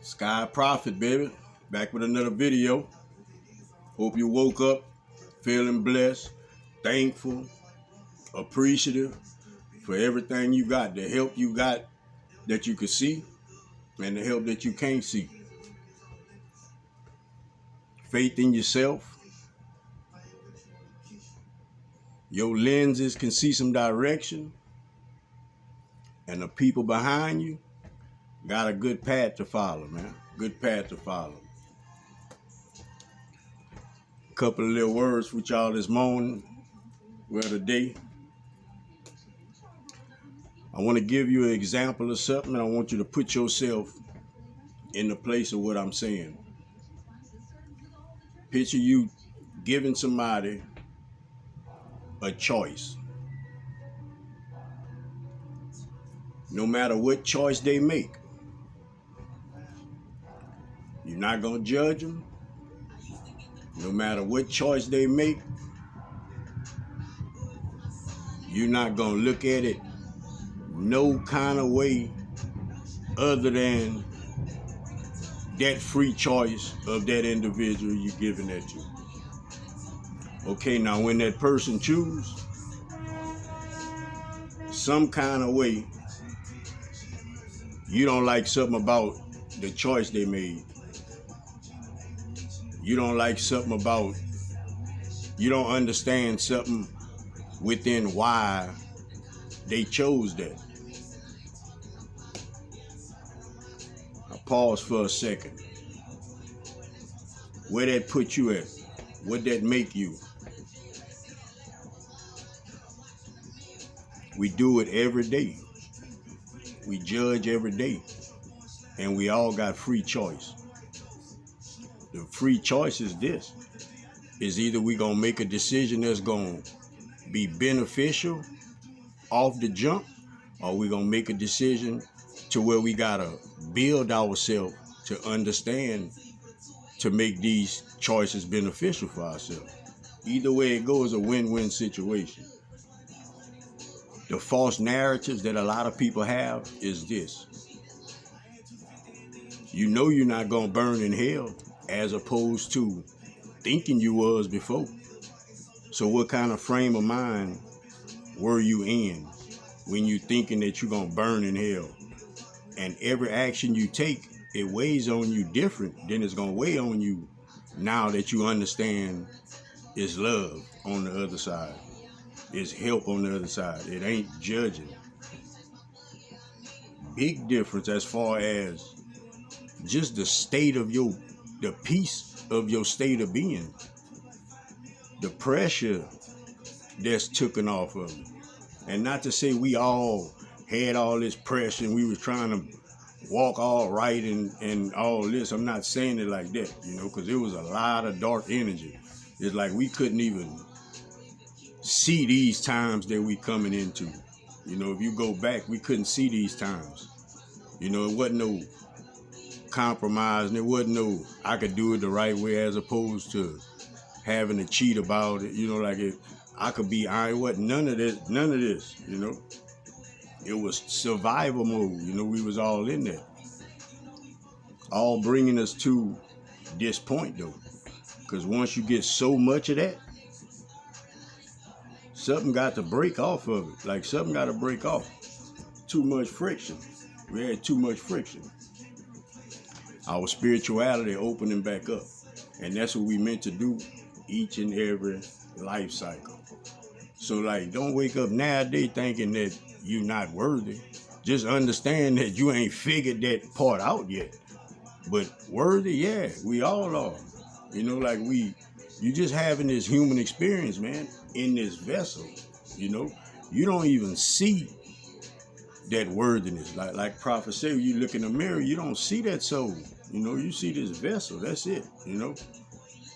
Sky Prophet, baby. Back with another video. Hope you woke up feeling blessed, thankful, appreciative for everything you got, the help you got that you could see, and the help that you can't see. Faith in yourself. Your lenses can see some direction, and the people behind you got a good path to follow, man. Good path to follow. Couple of little words with y'all this morning. Well, today, I want to give you an example of something, and I want you to put yourself in the place of what I'm saying. Picture you giving somebody a choice. No matter what choice they make, you're not going to judge them. No matter what choice they make, you're not going to look at it no kind of way other than that free choice of that individual you're giving that to. Okay, now when that person choose some kind of way, you don't like something about the choice they made. You don't like something about, you don't understand something within why they chose that. Now pause for a second. Where that put you at? What that make you? We do it every day. We judge every day. And we all got free choice. The free choice is this. Is either we gonna make a decision that's gonna be beneficial off the jump, or we gonna make a decision to where we gotta build ourselves to understand to make these choices beneficial for ourselves. Either way it goes, a win-win situation. The false narratives that a lot of people have is this. You know you're not gonna burn in hell, as opposed to thinking you was before. So what kind of frame of mind were you in when you thinking that you're gonna burn in hell? And every action you take, it weighs on you different than it's gonna weigh on you now that you understand it's love on the other side. It's help on the other side. It ain't judging. Big difference as far as just the state of the peace of your state of being. The pressure that's taken off of it. And not to say we all had all this pressure and we was trying to walk all right and all this. I'm not saying it like that, because it was a lot of dark energy. It's like we couldn't even see these times that we coming into. If you go back, we couldn't see these times. It wasn't no compromise, and it wasn't no I could do it the right way, as opposed to having to cheat about it. I could be, I wasn't none of this. It was survival mode. We was all in there. All bringing us to this point though. Because once you get so much of that, something got to break off of it. Like something got to break off. Too much friction. We had too much friction. Our spirituality opening back up. And that's what we meant to do each and every life cycle. So don't wake up nowadays thinking that you're not worthy. Just understand that you ain't figured that part out yet. But worthy, yeah, we all are. You just having this human experience, man, in this vessel. You don't even see that worthiness. Like Prophet said, you look in the mirror, you don't see that soul. You see this vessel, that's it,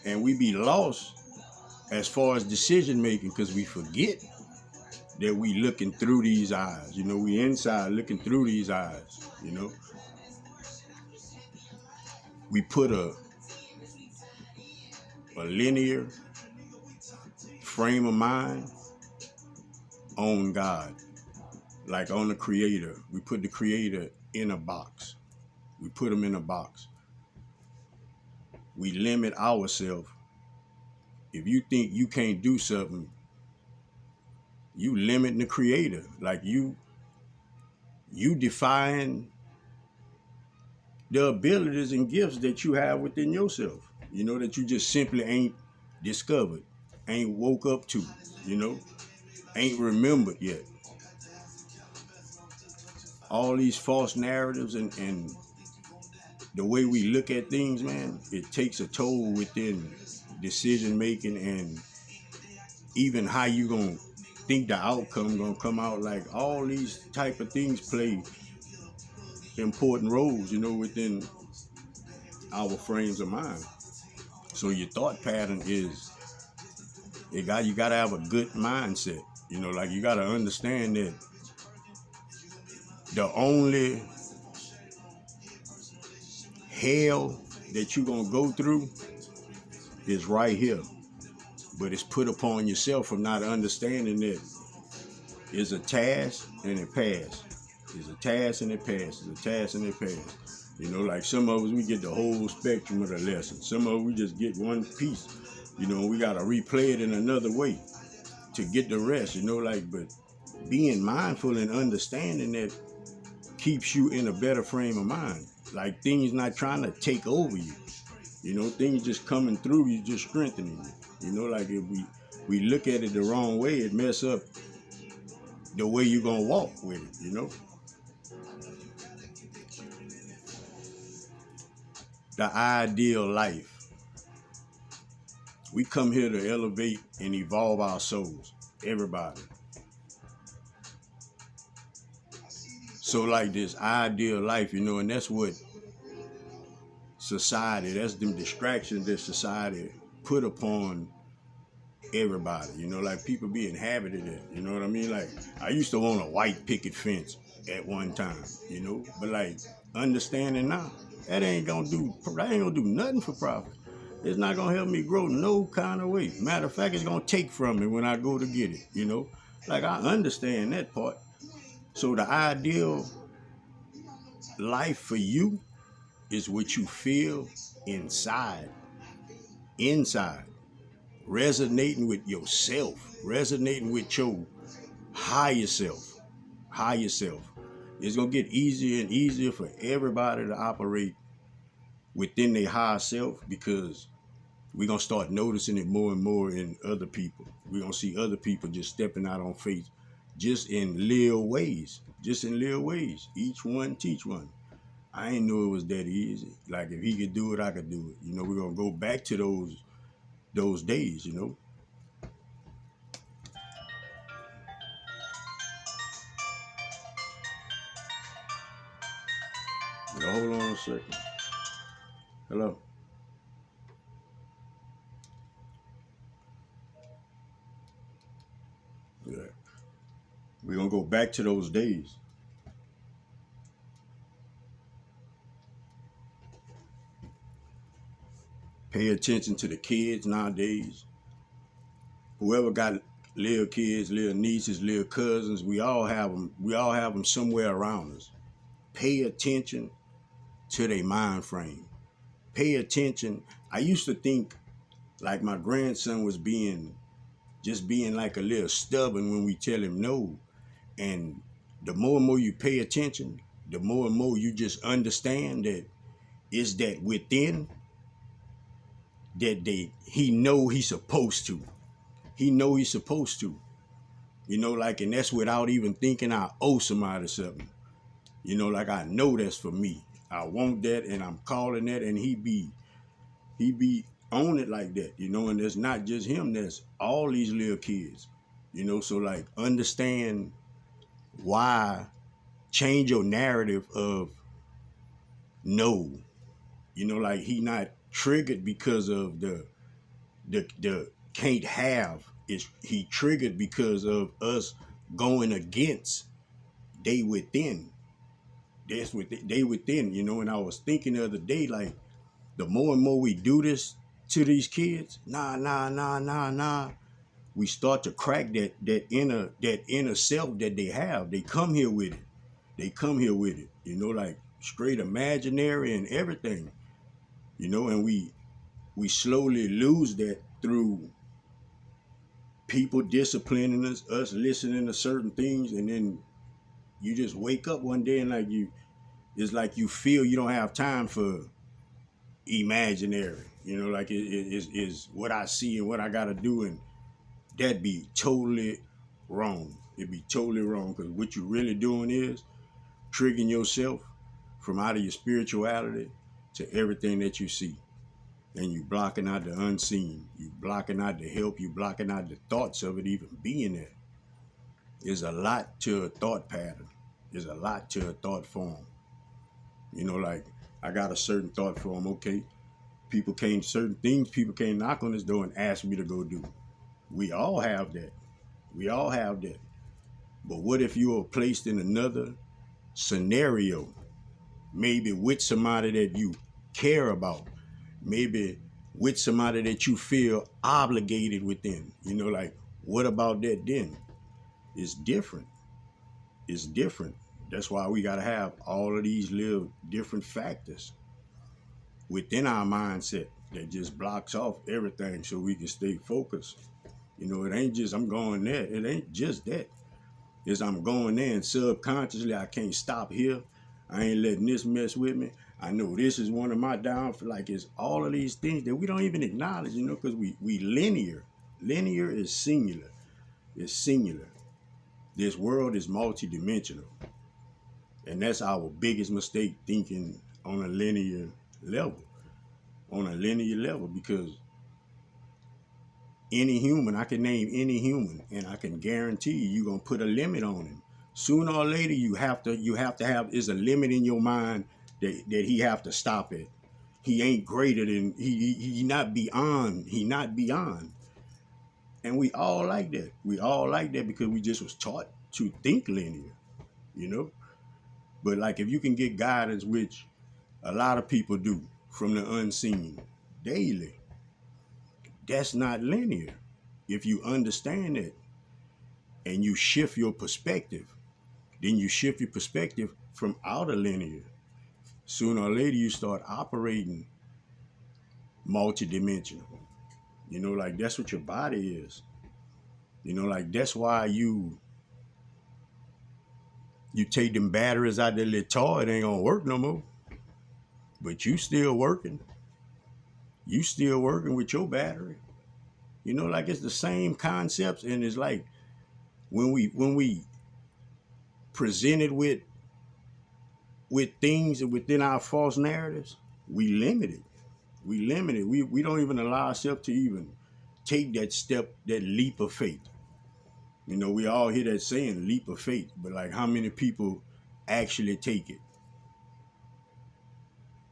And we be lost as far as decision making because we forget that we looking through these eyes. We inside looking through these eyes, We put a linear frame of mind on God, like on the Creator. We put the Creator in a box. We put them in a box. We limit ourselves. If you think you can't do something, you limit the creator. Like you define the abilities and gifts that you have within yourself. You know, that you just simply ain't discovered, ain't woke up to, you know, ain't remembered yet. All these false narratives and the way we look at things, man, it takes a toll within decision making and even how you gonna think the outcome gonna come out. Like all these type of things play important roles, you know, within our frames of mind. So your thought pattern is you gotta have a good mindset. You know, like you gotta understand that the only hell that you're gonna go through is right here. But it's put upon yourself from not understanding that it's a task and it passes. It's a task and it passes. It's a task and it passes. You know, like some of us, we get the whole spectrum of the lesson. Some of us, we just get one piece. You know, we got to replay it in another way to get the rest, you know, like, but being mindful and understanding that keeps you in a better frame of mind. Like things not trying to take over you. You know, things just coming through you, just strengthening you. You know, like if we look at it the wrong way, it mess up the way you're going to walk with it, you know. The ideal life. We come here to elevate and evolve our souls, everybody. So like this ideal life, you know, and that's what society, that's them distractions that society put upon everybody, you know, like people be inhabited it, you know what I mean? Like I used to want a white picket fence at one time, you know, but like understanding now, that ain't gonna do nothing for profit. It's not gonna help me grow no kind of way. Matter of fact, it's gonna take from me when I go to get it, you know? Like I understand that part. So the ideal life for you is what you feel inside, resonating with yourself, resonating with your higher self. It's gonna get easier and easier for everybody to operate within their higher self because we're gonna start noticing it more and more in other people. We're gonna see other people just stepping out on faith, just in little ways. Each one teach one. I ain't know it was that easy. Like if he could do it, I could do it. You know, we're gonna go back to those days, you know. Now, hold on a second. Hello. Yeah. We're gonna go back to those days. Pay attention to the kids nowadays. Whoever got little kids, little nieces, little cousins, we all have them. We all have them somewhere around us. Pay attention to their mind frame. Pay attention. I used to think like my grandson was being like a little stubborn when we tell him no. And the more and more you pay attention, the more and more you just understand that it's that within that he know he's supposed to. He know he's supposed to. You know, like, and that's without even thinking I owe somebody something. You know, like I know that's for me. I want that and I'm calling that, and he be on it like that, you know, and it's not just him, that's all these little kids. You know, so like understand why, change your narrative of no. You know, like he not triggered because of the can't have. Is he triggered because of us going against they within. That's what they within, you know. And I was thinking the other day, like the more and more we do this to these kids, we start to crack that inner self that they have. They come here with it. You know, like straight imaginary and everything, and we slowly lose that through people disciplining us listening to certain things, and then you just wake up one day and it's like you feel you don't have time for imaginary. Like is what I see and what I gotta do, and that'd be totally wrong. It'd be totally wrong, because what you're really doing is triggering yourself from out of your spirituality to everything that you see. And you blocking out the unseen. You blocking out the help. You blocking out the thoughts of it even being there. There's a lot to a thought pattern. There's a lot to a thought form. Like I got a certain thought form. Okay, certain things people can't knock on this door and ask me to go do. We all have that. We all have that. But what if you are placed in another scenario, maybe with somebody that you care about, maybe with somebody that you feel obligated within? Like, what about that then? It's different. It's different. That's why we got to have all of these little different factors within our mindset that just blocks off everything so we can stay focused. It ain't just I'm going there. It ain't just that. It's I'm going there and subconsciously I can't stop here. I ain't letting this mess with me. I know this is one of my downfalls. Like, it's all of these things that we don't even acknowledge, because we linear. Linear is singular. It's singular. This world is multidimensional. And that's our biggest mistake, thinking on a linear level. On a linear level, because any human, I can name any human, and I can guarantee you're gonna put a limit on him. Sooner or later, you have to have is a limit in your mind that he have to stop it. He ain't greater than he not beyond. He not beyond. And we all like that. We all like that because we just was taught to think linear, But like, if you can get guidance, which a lot of people do from the unseen daily, that's not linear. If you understand it and you shift your perspective, then you shift your perspective from outer linear. Sooner or later, you start operating multidimensional. Like, that's what your body is. Like, that's why you take them batteries out that little toy, it ain't gonna work no more. But you still working. You still working with your battery. Like, it's the same concepts, and it's like when we presented with things within our false narratives, we limit it. We don't even allow ourselves to even take that step, that leap of faith. We all hear that saying, leap of faith, but like, how many people actually take it?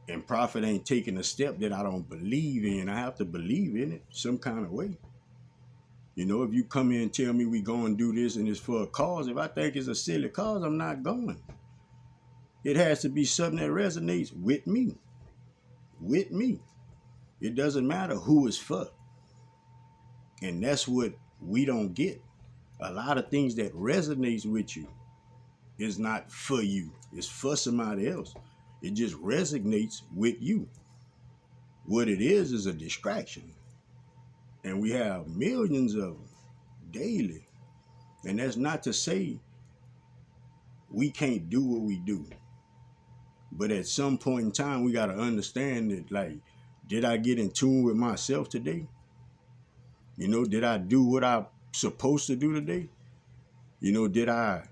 And Prophet ain't taking a step that I don't believe in. I have to believe in it some kind of way. If you come in and tell me we go and do this and it's for a cause, if I think it's a silly cause, I'm not going. It has to be something that resonates with me. With me. It doesn't matter who it's for. And that's what we don't get. A lot of things that resonates with you is not for you. It's for somebody else. It just resonates with you. What it is a distraction. And we have millions of them daily. And that's not to say we can't do what we do. But at some point in time, we got to understand that, like, did I get in tune with myself today? Did I do what I'm supposed to do today? Did I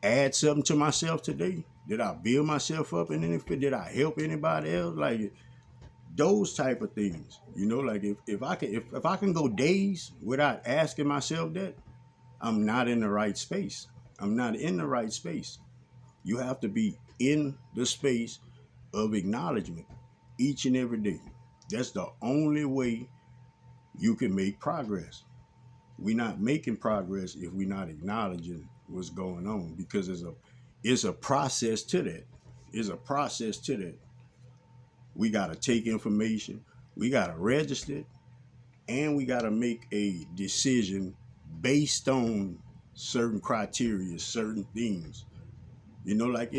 add something to myself today? Did I build myself up in anything? Did I help anybody else? Like, those type of things. Like, if I can go days without asking myself that, I'm not in the right space. I'm not in the right space. You have to be in the space of acknowledgement each and every day. That's the only way you can make progress. We're not making progress if we're not acknowledging what's going on, because it's a process to that. It's a process to that. We got to take information, we got to register it, and we got to make a decision based on certain criteria, certain things. Like,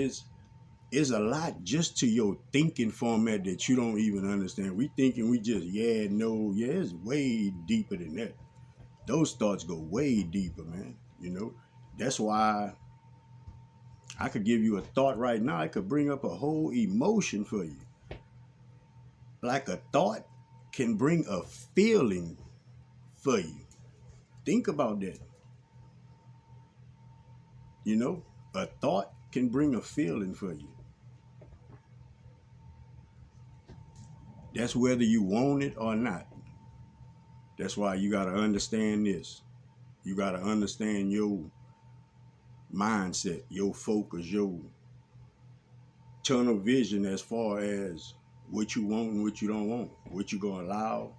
It's a lot just to your thinking format that you don't even understand. We thinking we just, yeah, no, yeah, it's way deeper than that. Those thoughts go way deeper, man. You know, that's why I could give you a thought right now. I could bring up a whole emotion for you. Like a thought can bring a feeling for you. Think about that. You know, a thought can bring a feeling for you. That's whether you want it or not. That's why you got to understand this. You got to understand your mindset, your focus, your tunnel vision as far as what you want and what you don't want, what you're going to allow,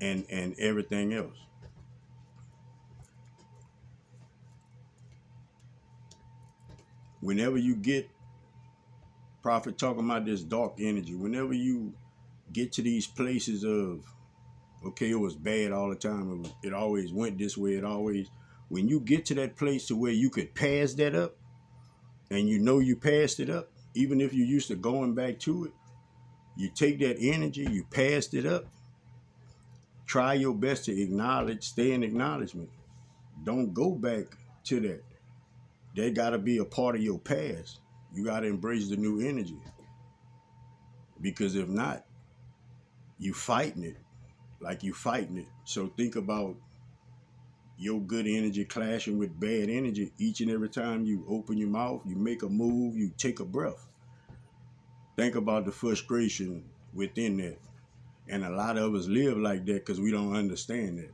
and everything else. Whenever you get Prophet talking about this dark energy, whenever you get to these places of, okay, it was bad all the time, it always went this way, it always, when you get to that place to where you could pass that up, and you know you passed it up, even if you used to going back to it, you take that energy, you passed it up, try your best to acknowledge, stay in acknowledgement. Don't go back to that. That got to be a part of your past. You got to embrace the new energy. Because if not, you fighting it. Like you fighting it. So think about your good energy clashing with bad energy each and every time you open your mouth, you make a move, you take a breath. Think about the frustration within that. And a lot of us live like that because we don't understand that.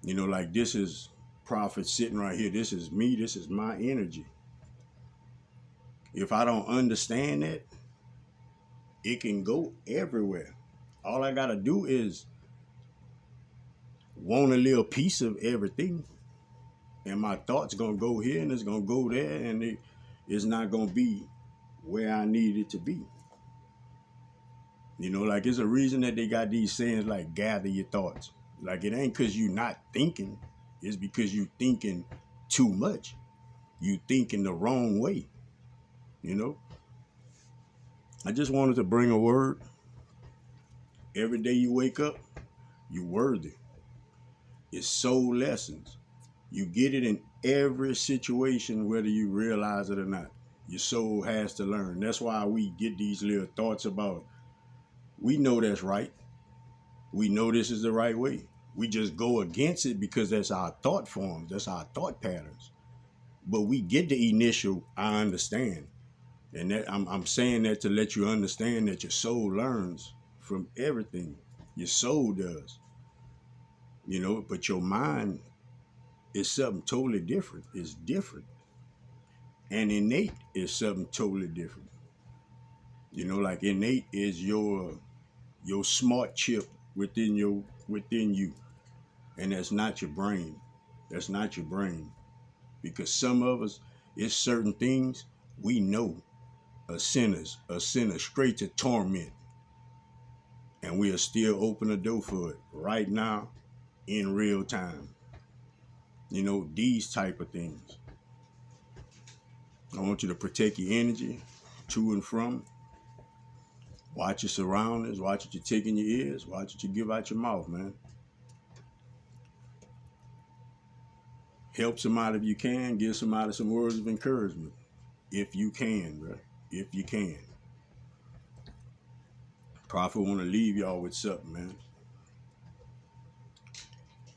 You know, like this is Prophet sitting right here. This is me. This is my energy. If I don't understand that, it can go everywhere. All I got to do is want a little piece of everything. And my thoughts going to go here and it's going to go there. And it's not going to be where I need it to be. You know, like it's a reason that they got these sayings like gather your thoughts. Like it ain't because you not thinking. It's because you thinking too much. You thinking the wrong way. You know, I just wanted to bring a word. Every day you wake up, you worthy. It's soul lessons. You get it in every situation, whether you realize it or not. Your soul has to learn. That's why we get these little thoughts about, we know that's right. We know this is the right way. We just go against it because that's our thought forms. That's our thought patterns. But we get the initial, I understand. And that I'm saying that to let you understand that your soul learns from everything. Your soul does. You know, but your mind is something totally different. It's different. And innate is something totally different. You know, like innate is your smart chip within you. And that's not your brain. That's not your brain. Because some of us, it's certain things we know are sinners, straight to torment. And we'll still open the door for it right now in real time. You know, these type of things. I want you to protect your energy to and from. Watch your surroundings. Watch what you take in your ears. Watch what you give out your mouth, man. Help somebody if you can. Give somebody some words of encouragement. If you can, bro. If you can. Prophet want to leave y'all with something, man.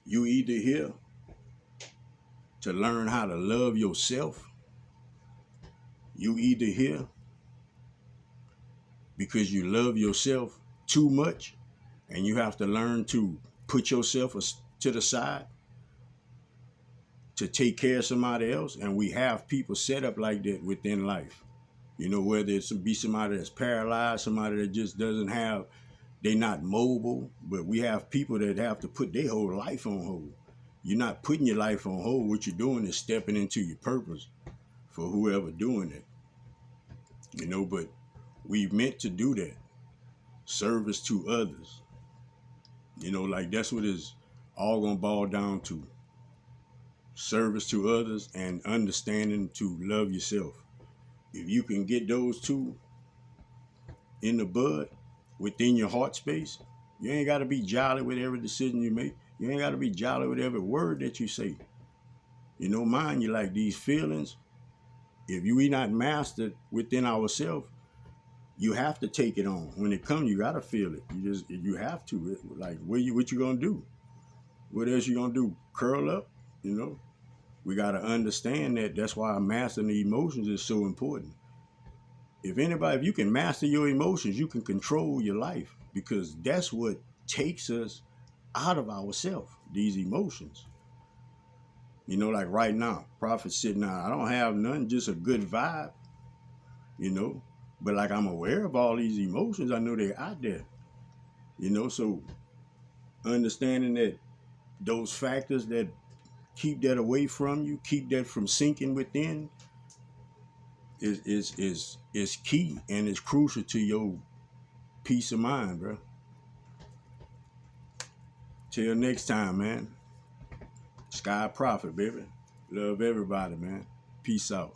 You either here to learn how to love yourself. You either here because you love yourself too much and you have to learn to put yourself to the side to take care of somebody else. And we have people set up like that within life. You know, whether it's be somebody that's paralyzed, somebody that just doesn't have, they not mobile, but we have people that have to put their whole life on hold. You're not putting your life on hold. What you're doing is stepping into your purpose for whoever doing it. You know, but we meant to do that. Service to others. You know, like that's what it's all gonna boil down to. Service to others and understanding to love yourself. If you can get those two in the bud within your heart space, you ain't got to be jolly with every decision you make. You ain't got to be jolly with every word that you say. You know, mind you, like these feelings, if we not mastered within ourselves, you have to take it on. When it comes, you gotta feel it. You have to. Like, what you gonna do? What else you gonna do? Curl up? You know? We gotta understand that. That's why mastering the emotions is so important. If you can master your emotions, you can control your life, because that's what takes us out of ourselves. These emotions. You know, like right now, Prophet sitting down. I don't have none, just a good vibe. You know, but like I'm aware of all these emotions. I know they're out there. You know, so understanding that those factors that keep that away from you, keep that from sinking within, is key and is crucial to your peace of mind, bro. Till next time, man. Sky Prophet, baby. Love everybody, man. Peace out.